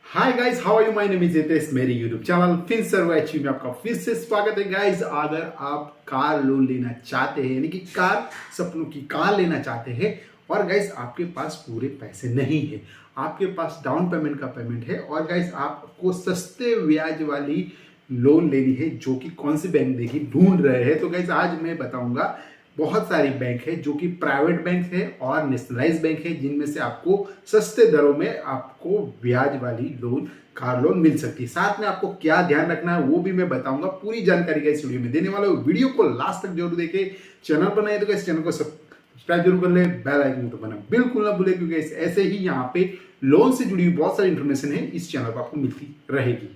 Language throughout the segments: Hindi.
Hi guys, how are you? My name is Hitesh, मेरी यूट्यूब चैनल FinServe में आपका फिर से स्वागत है। गाइस, अगर आप कार लोन लेना चाहते हैं, यानी कि कार सपनों की कार लेना चाहते हैं और गाइस आपके पास पूरे पैसे नहीं है, आपके पास डाउन पेमेंट का पेमेंट है और गाइस आपको सस्ते ब्याज वाली लोन लेनी है जो कि कौन सी बैंक देगी ढूंढ रहे हैं, तो गाइस आज मैं बताऊंगा। बहुत सारी बैंक है जो कि प्राइवेट बैंक है और नेशनलाइज बैंक है, जिनमें से आपको सस्ते दरों में आपको ब्याज वाली लोन कार लोन मिल सकती है। साथ में आपको क्या ध्यान रखना है वो भी मैं बताऊंगा। पूरी जानकारी का इस वीडियो में देने वाला हूं। वीडियो को लास्ट तक जरूर देखें। चैनल पर नए तो इस चैनल को सब्सक्राइब जरूर कर ले, बेल आइकन तो बना बिल्कुल ना भूले, क्योंकि ऐसे ही यहाँ पे लोन से जुड़ी हुई बहुत सारी इंफॉर्मेशन है इस चैनल पर आपको मिलती रहेगी।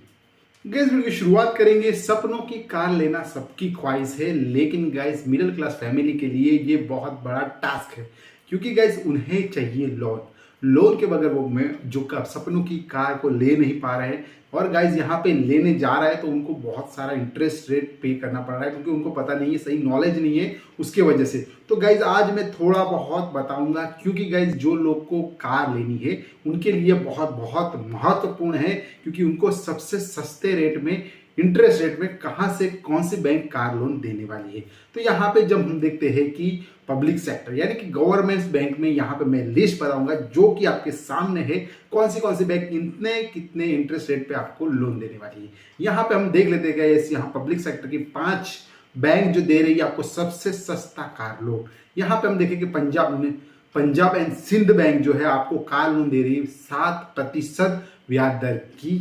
गाइस, वीडियो की शुरुआत करेंगे। सपनों की कार लेना सबकी ख्वाहिश है, लेकिन गाइस मिडिल क्लास फैमिली के लिए ये बहुत बड़ा टास्क है, क्योंकि गाइस उन्हें चाहिए लोन। लोन के बगैर वो में जो सपनों की कार को ले नहीं पा रहे हैं और गाइस यहाँ पे लेने जा रहा है तो उनको बहुत सारा इंटरेस्ट रेट पे करना पड़ रहा है, क्योंकि उनको पता नहीं है, सही नॉलेज नहीं है उसके वजह से। तो गाइस आज मैं थोड़ा बहुत बताऊंगा, क्योंकि गाइस जो लोग को कार लेनी है उनके लिए बहुत बहुत महत्वपूर्ण है, क्योंकि उनको सबसे सस्ते रेट में, इंटरेस्ट रेट में कहाँ से कौन सी बैंक कार लोन देने वाली है। तो यहाँ पे जब हम देखते हैं कि पब्लिक सेक्टर यानी कि गवर्नमेंट बैंक में, यहाँ पे मैं लिस्ट बताऊंगा जो कि आपके सामने है, कौन सी बैंक इतने कितने इंटरेस्ट रेट पे आपको लोन देने वाली है। यहाँ पे हम देख लेते हैं गाइस, यहाँ पब्लिक सेक्टर की 5 बैंक जो दे रही है आपको सबसे सस्ता कार लोन। यहाँ पे हम देखें कि पंजाब एंड सिंध बैंक जो है आपको कार लोन दे रही है 7% ब्याज दर की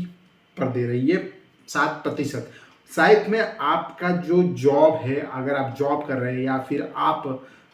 पर दे रही है, 7%। साथ में आपका जो जॉब है, अगर आप जॉब कर रहे हैं या फिर आप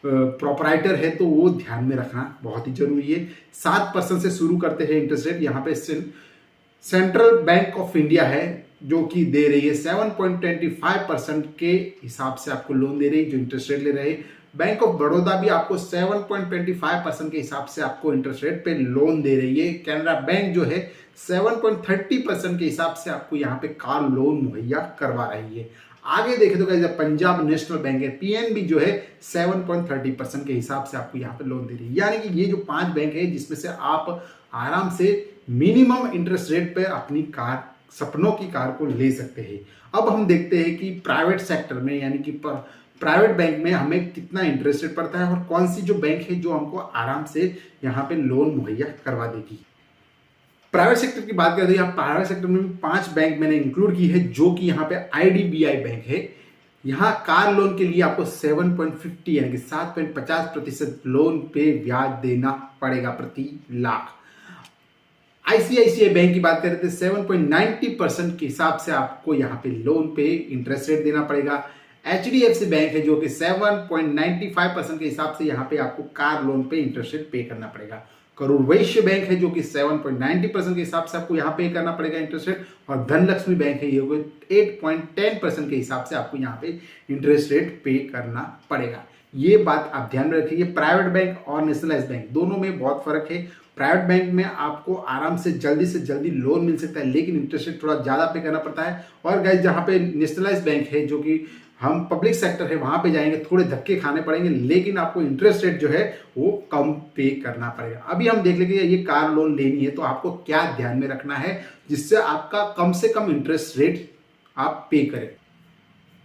प्रोपराइटर है तो वो ध्यान में रखना बहुत ही जरूरी है। 7% से शुरू करते हैं इंटरेस्ट रेट। यहाँ पे सेंट्रल बैंक ऑफ इंडिया है जो कि दे रही है 7.25% के हिसाब से आपको लोन दे रही है, जो इंटरेस्ट रेट ले रहे हैं। बैंक ऑफ बड़ौदा भी आपको 7.25% के हिसाब से आपको इंटरेस्ट रेट पे लोन दे रही है। कैनरा बैंक जो है 7.30% के हिसाब से आपको यहाँ पे कार लोन मुहैया करवा रही है। आगे देखें तो गाइस पंजाब नेशनल बैंक है, PNB जो है 7.30% के हिसाब से आपको यहाँ पे लोन दे रही है। यानी कि ये जो 5 बैंक है जिसमें से आप आराम से मिनिमम इंटरेस्ट रेट पे अपनी कार, सपनों की कार को ले सकते हैं। अब हम देखते हैं कि प्राइवेट सेक्टर में यानी कि प्राइवेट बैंक में हमें कितना इंटरेस्ट रेट पड़ता है और कौन सी जो बैंक है जो हमको आराम से यहाँ पे लोन मुहैया करवा देगी। प्राइवेट सेक्टर की बात करें, यहाँ प्राइवेट सेक्टर में भी 5 बैंक मैंने इंक्लूड की है, जो कि यहाँ पे IDBI बैंक है। यहाँ कार लोन के लिए आपको 7.50 यानी कि 7.50% लोन पे ब्याज देना पड़ेगा प्रति लाख। ICICI बैंक की बात करें तो 7.90% के हिसाब से आपको यहाँ पे लोन पे इंटरेस्ट रेट देना पड़ेगा। HDFC बैंक है जो कि 7.95% के हिसाब से यहाँ पे आपको कार लोन पे इंटरेस्ट रेट पे करना पड़ेगा। करूर वैश्य बैंक है जो कि 7.90% के हिसाब से आपको यहाँ पे करना पड़ेगा इंटरेस्ट रेट। और धनलक्ष्मी बैंक है ये 8.10% के हिसाब से आपको यहाँ पे इंटरेस्ट रेट पे करना पड़ेगा। ये बात आप ध्यान में रखिए। प्राइवेट बैंक और नेशनलाइज बैंक दोनों में बहुत फर्क है। प्राइवेट बैंक में आपको आराम से जल्दी लोन मिल सकता है, लेकिन इंटरेस्ट रेट थोड़ा ज़्यादा पे करना पड़ता है। और गाइस जहाँ पे नेशनलाइज बैंक है जो कि हम पब्लिक सेक्टर है, वहां पे जाएंगे थोड़े धक्के खाने पड़ेंगे, लेकिन आपको इंटरेस्ट रेट जो है वो कम पे करना पड़ेगा। अभी हम देख लेंगे ये कार लोन लेनी है तो आपको क्या ध्यान में रखना है जिससे आपका कम से कम इंटरेस्ट रेट आप पे करें।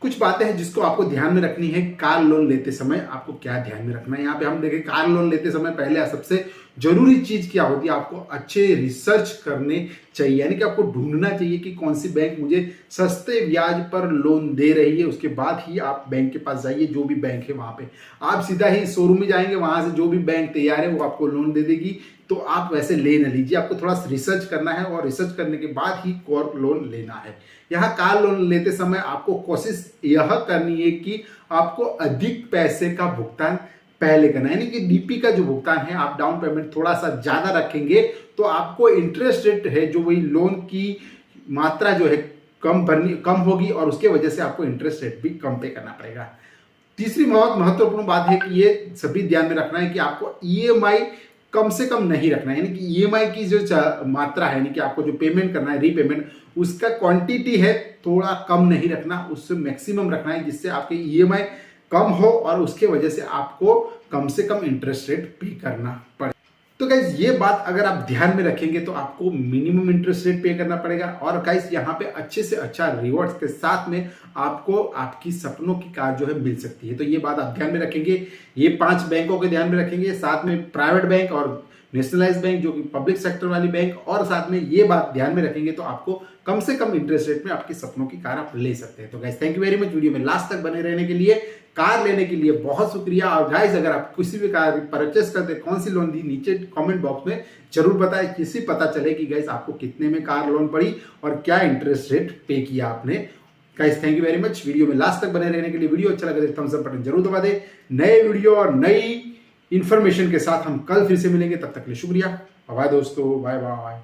कुछ बातें हैं जिसको आपको ध्यान में रखनी है कार लोन लेते समय। आपको क्या ध्यान में रखना है, यहाँ पे हम देखें कार लोन लेते समय पहले सबसे जरूरी चीज क्या होती है, आपको अच्छे रिसर्च करने चाहिए। यानी कि आपको ढूंढना चाहिए कि कौन सी बैंक मुझे सस्ते ब्याज पर लोन दे रही है। उसके बाद ही आप बैंक के पास जाइए, जो भी बैंक है वहां पे। आप सीधा ही शोरूम में जाएंगे, वहां से जो भी बैंक तैयार है वो आपको लोन दे देगी, तो आप वैसे ले न लीजिए। आपको थोड़ा सा रिसर्च करना है और रिसर्च करने के बाद ही कार लोन लेना है। यहाँ कार लोन लेते समय आपको कोशिश यह करनी है कि आपको अधिक पैसे का भुगतान पहले करना है, यानी कि DP का जो भुगतान है, आप डाउन पेमेंट थोड़ा सा ज्यादा रखेंगे तो आपको इंटरेस्ट रेट है जो वही लोन की मात्रा जो है कम होगी और उसके वजह से आपको इंटरेस्ट रेट भी कम पे करना पड़ेगा। तीसरी बहुत महत्वपूर्ण बात है कि ये सभी ध्यान में रखना है कि आपको EMI कम से कम नहीं रखना है। यानी कि EMI की जो मात्रा है, यानी कि आपको जो पेमेंट करना है, रीपेमेंट, उसका क्वांटिटी है थोड़ा कम नहीं रखना, उससे मैक्सिमम रखना है, जिससे आपके EMI कम हो और उसके वजह से आपको कम से कम इंटरेस्ट रेट पे करना पड़े। तो गाइज ये बात अगर आप ध्यान में रखेंगे तो आपको मिनिमम इंटरेस्ट रेट पे करना पड़ेगा और गाइज यहाँ पे अच्छे से अच्छा रिवॉर्ड्स के साथ में आपको आपकी सपनों की कार जो है मिल सकती है। तो ये बात आप ध्यान में रखेंगे, ये 5 बैंकों के ध्यान में रखेंगे, साथ में प्राइवेट बैंक और नेशनलाइज बैंक जो कि पब्लिक सेक्टर वाली बैंक, और साथ में ये बात ध्यान में रखेंगे तो आपको कम से कम इंटरेस्ट रेट में आपकी सपनों की कार आप ले सकते हैं। तो guys thank you very much video में लास्ट तक बने रहने के लिए, कार लेने के लिए बहुत शुक्रिया। और गाइज अगर आप किसी भी कार परचेस करते हैं, कौन सी लोन दी, नीचे कमेंट बॉक्स में जरूर बताएं, किसी पता चले कि गाइज आपको कितने में कार लोन पड़ी और क्या इंटरेस्ट रेट पे किया आपने। Guys thank you very much video में लास्ट तक बने रहने के लिए। वीडियो अच्छा लगे तो थम्स अप बटन जरूर दबा दे। नए वीडियो और नई इंफॉर्मेशन के साथ हम कल फिर से मिलेंगे, तब तक के लिए शुक्रिया। बाय दोस्तों, बाय बाय।